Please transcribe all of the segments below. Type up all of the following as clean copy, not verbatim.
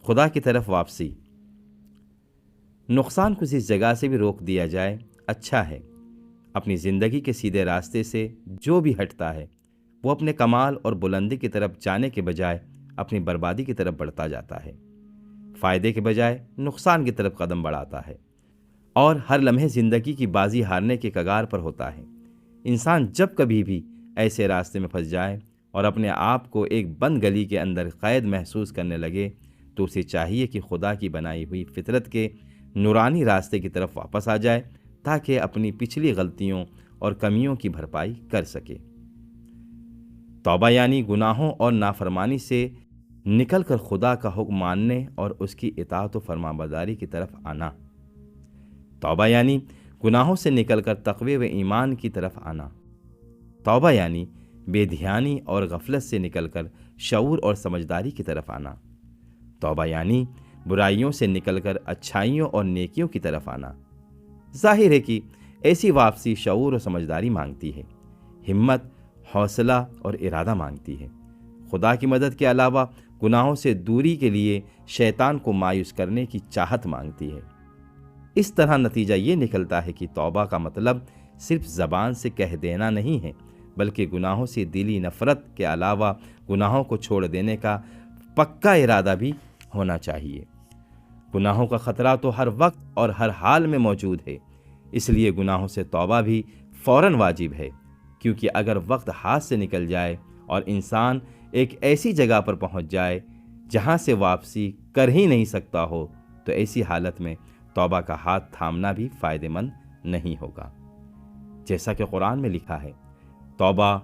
خدا کی طرف واپسی۔ نقصان کو جس جگہ سے بھی روک دیا جائے اچھا ہے۔ اپنی زندگی کے سیدھے راستے سے جو بھی ہٹتا ہے وہ اپنے کمال اور بلندی کی طرف جانے کے بجائے اپنی بربادی کی طرف بڑھتا جاتا ہے، فائدے کے بجائے نقصان کی طرف قدم بڑھاتا ہے، اور ہر لمحے زندگی کی بازی ہارنے کے کگار پر ہوتا ہے۔ انسان جب کبھی بھی ایسے راستے میں پھنس جائے اور اپنے آپ کو ایک بند گلی کے اندر قید محسوس کرنے لگے تو اسے چاہیے کہ خدا کی بنائی ہوئی فطرت کے نورانی راستے کی طرف واپس آ جائے تاکہ اپنی پچھلی غلطیوں اور کمیوں کی بھرپائی کر سکے۔ توبہ یعنی گناہوں اور نافرمانی سے نکل کر خدا کا حکم ماننے اور اس کی اطاعت و فرمانبرداری کی طرف آنا۔ توبہ یعنی گناہوں سے نکل کر تقوی و ایمان کی طرف آنا۔ توبہ یعنی بے دھیانی اور غفلت سے نکل کر شعور اور سمجھداری کی طرف آنا۔ توبہ یعنی برائیوں سے نکل کر اچھائیوں اور نیکیوں کی طرف آنا۔ ظاہر ہے کہ ایسی واپسی شعور و سمجھداری مانگتی ہے، ہمت، حوصلہ اور ارادہ مانگتی ہے۔ خدا کی مدد کے علاوہ گناہوں سے دوری کے لیے شیطان کو مایوس کرنے کی چاہت مانگتی ہے۔ اس طرح نتیجہ یہ نکلتا ہے کہ توبہ کا مطلب صرف زبان سے کہہ دینا نہیں ہے، بلکہ گناہوں سے دلی نفرت کے علاوہ گناہوں کو چھوڑ دینے کا پکا ارادہ بھی ہونا چاہیے۔ گناہوں کا خطرہ تو ہر وقت اور ہر حال میں موجود ہے، اس لیے گناہوں سے توبہ بھی فوراً واجب ہے، کیونکہ اگر وقت ہاتھ سے نکل جائے اور انسان ایک ایسی جگہ پر پہنچ جائے جہاں سے واپسی کر ہی نہیں سکتا ہو تو ایسی حالت میں توبہ کا ہاتھ تھامنا بھی فائدہ مند نہیں ہوگا۔ جیسا کہ قرآن میں لکھا ہے، توبہ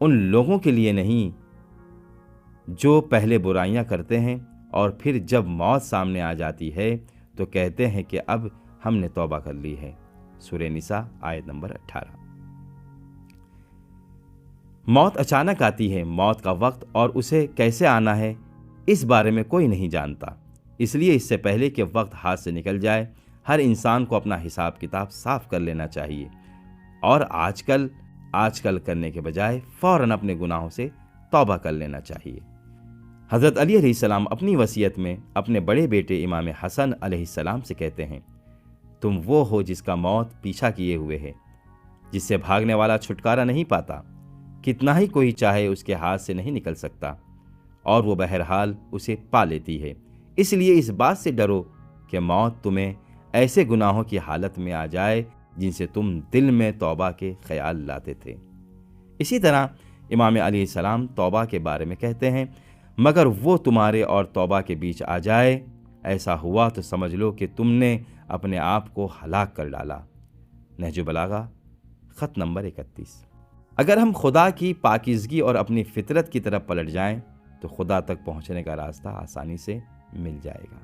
ان لوگوں کے لیے نہیں جو پہلے برائیاں کرتے ہیں اور پھر جب موت سامنے آ جاتی ہے تو کہتے ہیں کہ اب ہم نے توبہ کر لی ہے۔ سورہ نساء آیت نمبر 18۔ موت اچانک آتی ہے، موت کا وقت اور اسے کیسے آنا ہے اس بارے میں کوئی نہیں جانتا، اس لیے اس سے پہلے کہ وقت ہاتھ سے نکل جائے ہر انسان کو اپنا حساب کتاب صاف کر لینا چاہیے اور آج کل کرنے کے بجائے فوراً اپنے گناہوں سے توبہ کر لینا چاہیے۔ حضرت علی علیہ السلام اپنی وصیت میں اپنے بڑے بیٹے امام حسن علیہ السلام سے کہتے ہیں، تم وہ ہو جس کا موت پیچھا کیے ہوئے ہے، جس سے بھاگنے والا چھٹکارا نہیں پاتا، کتنا ہی کوئی چاہے اس کے ہاتھ سے نہیں نکل سکتا، اور وہ بہرحال اسے پا لیتی ہے۔ اس لیے اس بات سے ڈرو کہ موت تمہیں ایسے گناہوں کی حالت میں آ جائے جن سے تم دل میں توبہ کے خیال لاتے تھے۔ اسی طرح امام علیہ السلام توبہ کے بارے میں کہتے ہیں، مگر وہ تمہارے اور توبہ کے بیچ آ جائے، ایسا ہوا تو سمجھ لو کہ تم نے اپنے آپ کو ہلاک کر ڈالا۔ نہج البلاغہ خط نمبر 31۔ اگر ہم خدا کی پاکیزگی اور اپنی فطرت کی طرف پلٹ جائیں تو خدا تک پہنچنے کا راستہ آسانی سے مل جائے گا۔